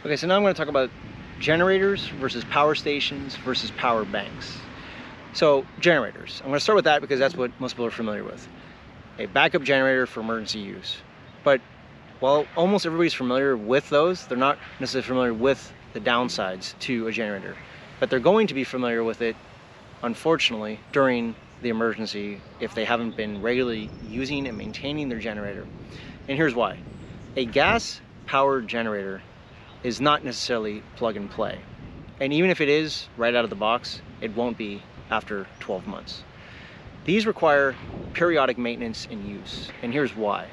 Okay, so now I'm going to talk about generators versus power stations versus power banks. So generators, I'm going to start with that because that's what most people are familiar with. A backup generator for emergency use. But while almost everybody's familiar with those, they're not necessarily familiar with the downsides to a generator. But they're going to be familiar with it, unfortunately, during the emergency if they haven't been regularly using and maintaining their generator. And here's why. A gas-powered generator is not necessarily plug and play. And even if it is right out of the box, it won't be after 12 months. These require periodic maintenance and use, and here's why.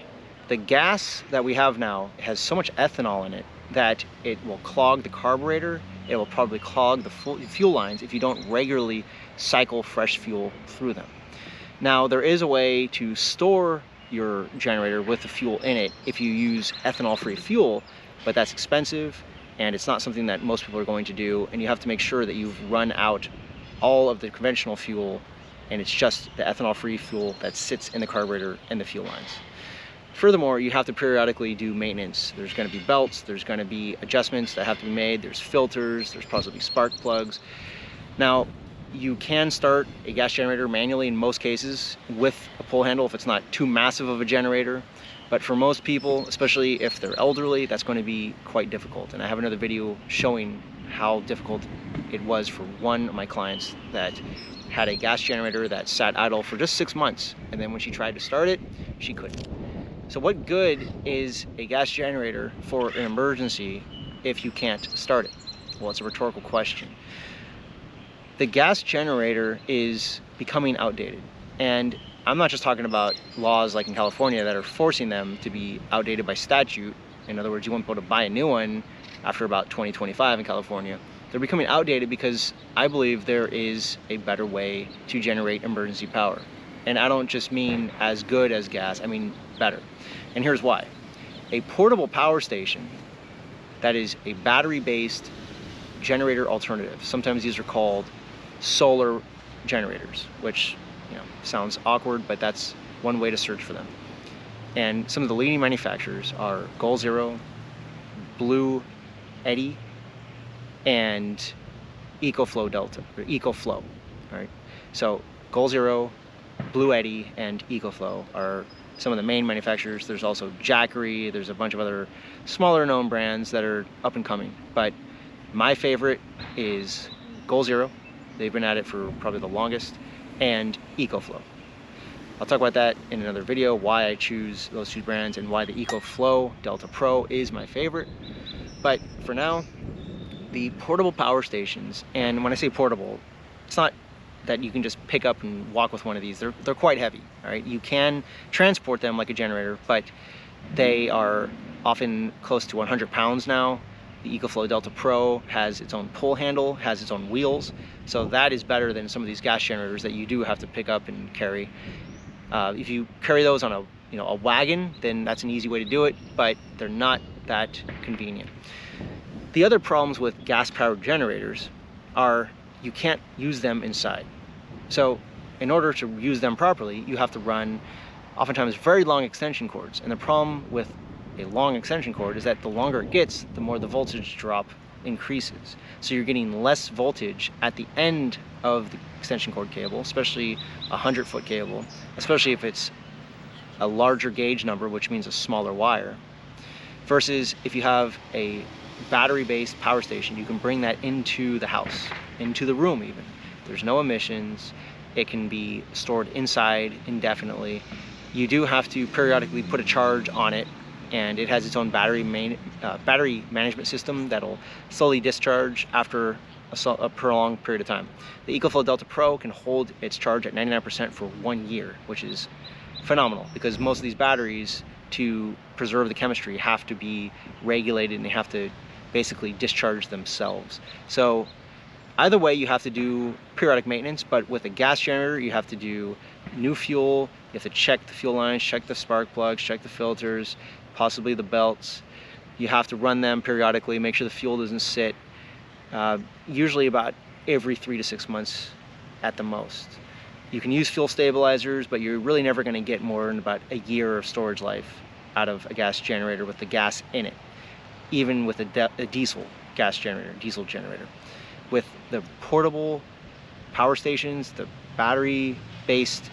The gas that we have now has so much ethanol in it that it will clog the carburetor, it will probably clog the fuel lines if you don't regularly cycle fresh fuel through them. Now, there is a way to store your generator with the fuel in it if you use ethanol-free fuel, but that's expensive and it's not something that most people are going to do, and you have to make sure that you've run out all of the conventional fuel and it's just the ethanol-free fuel that sits in the carburetor and the fuel lines. Furthermore, you have to periodically do maintenance. There's going to be belts, there's going to be adjustments that have to be made, there's filters, there's possibly spark plugs. Now, you can start a gas generator manually in most cases with a pull handle if it's not too massive of a generator. But for most people, especially if they're elderly, that's going to be quite difficult. And I have another video showing how difficult it was for one of my clients that had a gas generator that sat idle for just 6 months. And then when she tried to start it, she couldn't. So what good is a gas generator for an emergency if you can't start it? Well, it's a rhetorical question. The gas generator is becoming outdated. And I'm not just talking about laws like in California that are forcing them to be outdated by statute. In other words, you won't be able to buy a new one after about 2025 in California. They're becoming outdated because I believe there is a better way to generate emergency power. And I don't just mean as good as gas, I mean better. And here's why. A portable power station that is a battery-based generator alternative, sometimes these are called solar generators, which sounds awkward, but that's one way to search for them. And some of the leading manufacturers are Goal Zero, Blue Eddy, and EcoFlow Delta, or EcoFlow. All right. So Goal Zero, Blue Eddy, and EcoFlow are some of the main manufacturers. There's also Jackery. There's a bunch of other smaller known brands that are up and coming. But my favorite is Goal Zero. They've been at it for probably the longest. And EcoFlow. I'll talk about that in another video, why I choose those two brands and why the EcoFlow Delta Pro is my favorite. But for now, the portable power stations, and when I say portable, it's not that you can just pick up and walk with one of these. They're quite heavy, all right? You can transport them like a generator, but they are often close to 100 pounds now. The EcoFlow Delta Pro has its own pull handle, has its own wheels, so that is better than some of these gas generators that you do have to pick up and carry. If you carry those on a wagon, then that's an easy way to do it, but they're not that convenient. The other problems with gas-powered generators are you can't use them inside. So in order to use them properly, you have to run oftentimes very long extension cords, and the problem with a long extension cord is that the longer it gets, the more the voltage drop increases. So you're getting less voltage at the end of the extension cord cable, especially a 100-foot cable, especially if it's a larger gauge number, which means a smaller wire, versus if you have a battery-based power station, you can bring that into the house, into the room even. There's no emissions. It can be stored inside indefinitely. You do have to periodically put a charge on it, and it has its own battery management system that'll slowly discharge after a prolonged period of time. The EcoFlow Delta Pro can hold its charge at 99% for 1 year, which is phenomenal because most of these batteries, to preserve the chemistry, have to be regulated and they have to basically discharge themselves. So either way, you have to do periodic maintenance, but with a gas generator, you have to do new fuel, you have to check the fuel lines, check the spark plugs, check the filters, possibly the belts. You have to run them periodically, make sure the fuel doesn't sit, usually about every 3 to 6 months at the most. You can use fuel stabilizers, but you're really never going to get more than about a year of storage life out of a gas generator with the gas in it. even with a diesel generator. With the portable power stations, the battery-based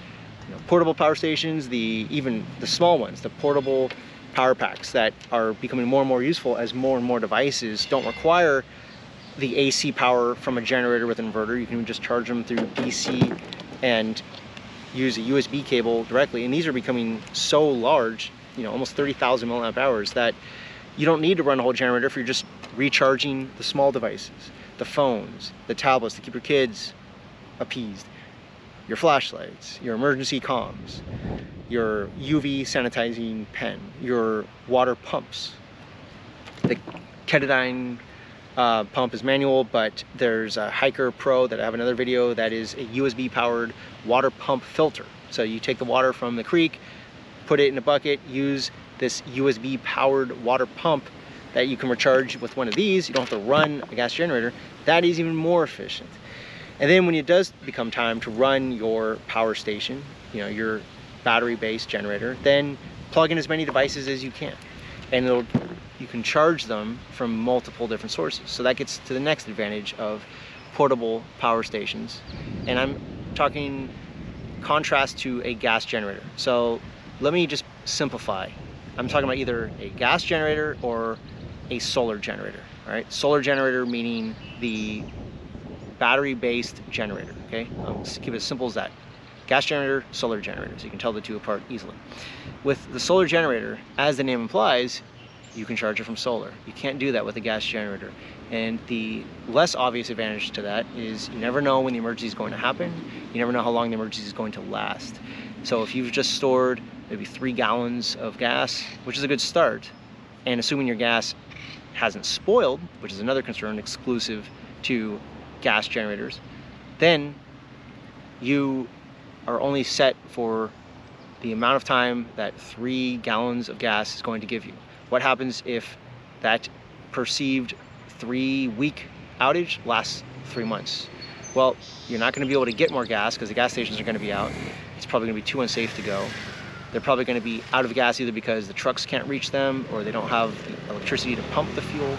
portable power stations, even the small ones, the portable power packs that are becoming more and more useful as more and more devices don't require the AC power from a generator with an inverter. You can just charge them through DC and use a USB cable directly, and these are becoming so large, almost 30,000 milliamp hours, that you don't need to run a whole generator if you're just recharging the small devices, the phones, the tablets to keep your kids appeased, your flashlights, your emergency comms, your UV sanitizing pen, your water pumps. The Ketadine pump is manual, but there's a Hiker Pro that I have another video that is a USB powered water pump filter. So you take the water from the creek, put it in a bucket, use this USB powered water pump that you can recharge with one of these. You don't have to run a gas generator. That is even more efficient. And then when it does become time to run your power station, your battery-based generator, then plug in as many devices as you can, and you can charge them from multiple different sources. So that gets to the next advantage of portable power stations, and I'm talking contrast to a gas generator. So let me just simplify. I'm talking about either a gas generator or a solar generator. All right, solar generator meaning the battery-based generator. Okay, I'll just keep it as simple as that. Gas generator, solar generator, so you can tell the two apart easily. With the solar generator, as the name implies, you can charge it from solar. You can't do that with a gas generator. And the less obvious advantage to that is you never know when the emergency is going to happen. You never know how long the emergency is going to last. So if you've just stored maybe 3 gallons of gas, which is a good start, and assuming your gas hasn't spoiled, which is another concern exclusive to gas generators, then you are only set for the amount of time that 3 gallons of gas is going to give you. What happens if that perceived 3-week outage lasts 3 months? Well, you're not going to be able to get more gas because the gas stations are going to be out. It's probably going to be too unsafe to go. They're probably going to be out of gas either because the trucks can't reach them or they don't have the electricity to pump the fuel.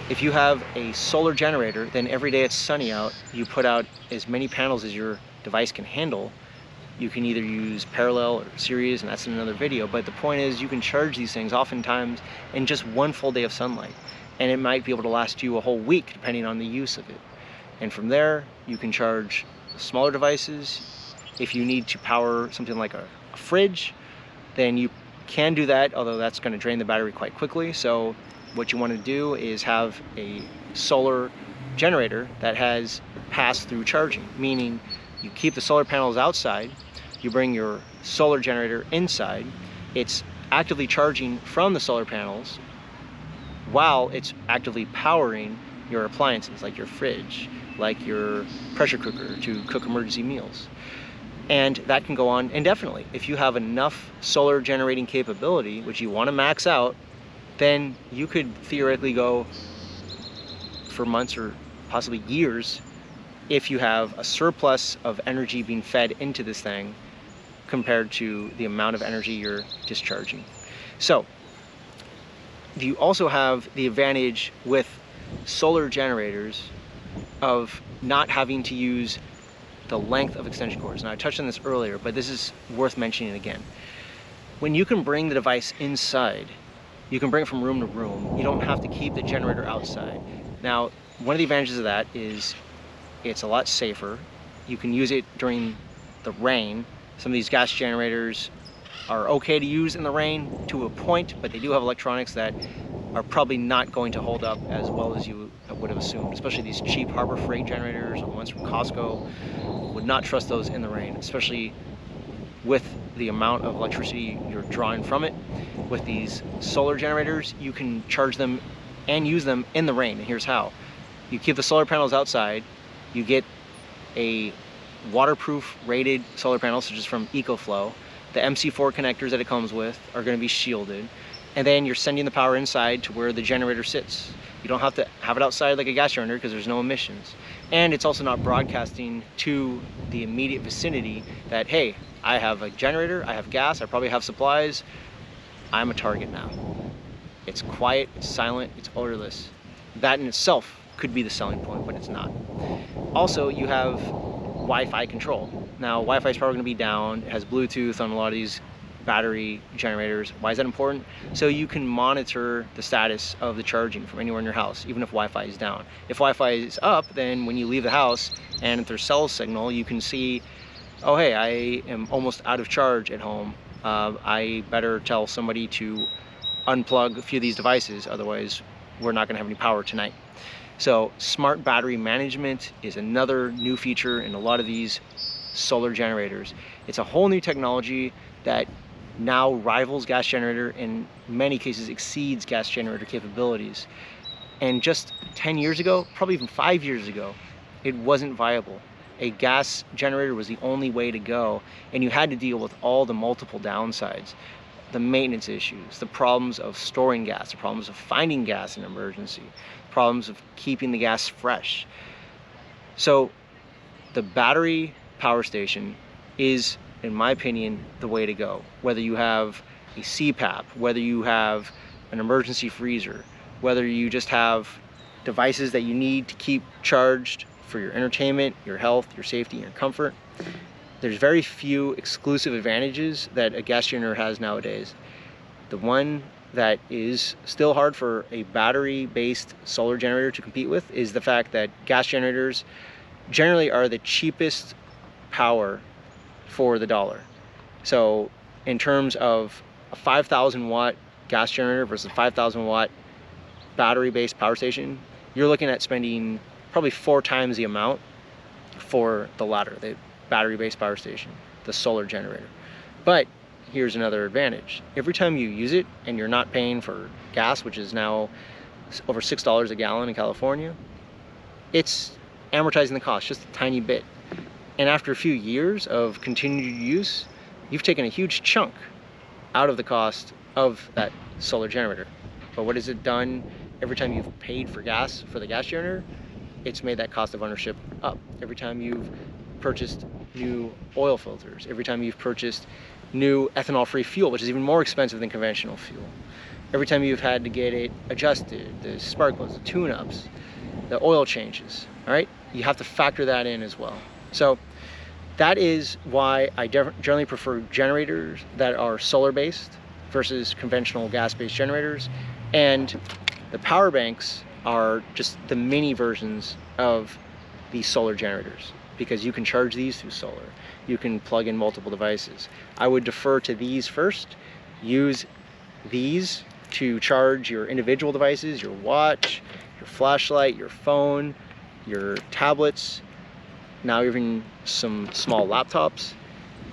If you have a solar generator, then every day it's sunny out, you put out as many panels as your device can handle. You can either use parallel or series, and that's in another video, but the point is you can charge these things oftentimes in just 1 full day of sunlight, and it might be able to last you a whole week depending on the use of it. And from there, you can charge smaller devices. If you need to power something like a fridge, then you can do that, although that's going to drain the battery quite quickly. So what you want to do is have a solar generator that has pass-through charging, meaning you keep the solar panels outside, you bring your solar generator inside, it's actively charging from the solar panels while it's actively powering your appliances like your fridge, like your pressure cooker to cook emergency meals. And that can go on indefinitely. If you have enough solar generating capability, which you want to max out, then you could theoretically go for months or possibly years if you have a surplus of energy being fed into this thing compared to the amount of energy you're discharging. So you also have the advantage with solar generators of not having to use the length of extension cords. Now, I touched on this earlier, but this is worth mentioning again. When you can bring the device inside, you can bring it from room to room. You don't have to keep the generator outside. Now, one of the advantages of that is it's a lot safer. You can use it during the rain. Some of these gas generators are okay to use in the rain to a point, but they do have electronics that are probably not going to hold up as well as you would have assumed, especially these cheap Harbor Freight generators or the ones from Costco. Would not trust those in the rain, especially with the amount of electricity you're drawing from it. With these solar generators, you can charge them and use them in the rain, and here's how. You keep the solar panels outside, you get a waterproof rated solar panel, such as from EcoFlow. The MC4 connectors that it comes with are going to be shielded, and then you're sending the power inside to where the generator sits. You don't have to have it outside like a gas generator because there's no emissions. And it's also not broadcasting to the immediate vicinity that, hey, I have a generator, I have gas, I probably have supplies, I'm a target now. It's quiet, it's silent, it's odorless. That in itself could be the selling point, but it's not. Also, you have Wi-Fi control. Now, Wi-Fi is probably going to be down. It has Bluetooth on a lot of these battery generators. Why is that important? So you can monitor the status of the charging from anywhere in your house, even if Wi-Fi is down. If Wi-Fi is up, then when you leave the house and if there's cell signal, you can see, oh hey, I am almost out of charge at home. I better tell somebody to unplug a few of these devices, otherwise we're not going to have any power tonight. So smart battery management is another new feature in a lot of these solar generators. It's a whole new technology that now rivals gas generator, in many cases exceeds gas generator capabilities. And just 10 years ago, probably even 5 years ago, it wasn't viable. A gas generator was the only way to go, and you had to deal with all the multiple downsides, the maintenance issues, the problems of storing gas, the problems of finding gas in an emergency, problems of keeping the gas fresh. So the battery power station is, in my opinion, the way to go. Whether you have a CPAP, whether you have an emergency freezer, whether you just have devices that you need to keep charged for your entertainment, your health, your safety, and your comfort. There's very few exclusive advantages that a gas generator has nowadays. The one that is still hard for a battery-based solar generator to compete with is the fact that gas generators generally are the cheapest power for the dollar. So in terms of a 5,000 watt gas generator versus a 5,000 watt battery-based power station, you're looking at spending probably 4 times the amount for the latter, the battery-based power station, the solar generator. But here's another advantage. Every time you use it and you're not paying for gas, which is now over $6 a gallon in California, it's amortizing the cost just a tiny bit. And after a few years of continued use, you've taken a huge chunk out of the cost of that solar generator. But what has it done every time you've paid for gas for the gas generator? It's made that cost of ownership up. Every time you've purchased new oil filters, every time you've purchased new ethanol-free fuel, which is even more expensive than conventional fuel, every time you've had to get it adjusted, the spark plugs, the tune-ups, the oil changes, all right? You have to factor that in as well. So that is why I generally prefer generators that are solar-based versus conventional gas-based generators. And the power banks are just the mini versions of these solar generators, because you can charge these through solar. You can plug in multiple devices. I would defer to these first. Use these to charge your individual devices, your watch, your flashlight, your phone, your tablets, now even some small laptops,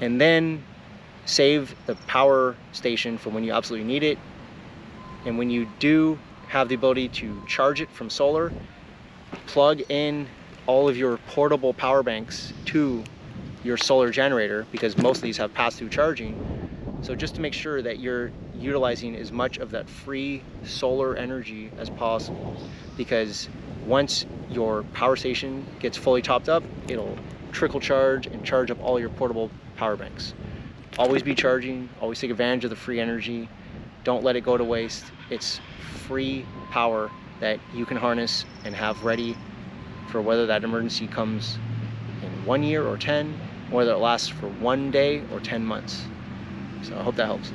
and then save the power station for when you absolutely need it. And when you do have the ability to charge it from solar, plug in all of your portable power banks to your solar generator, because most of these have pass-through charging. So just to make sure that you're utilizing as much of that free solar energy as possible, because once your power station gets fully topped up, it'll trickle charge and charge up all your portable power banks. Always be charging, always take advantage of the free energy. Don't let it go to waste. It's free power that you can harness and have ready for whether that emergency comes in 1 year or 10, whether it lasts for 1 day or 10 months. So I hope that helps.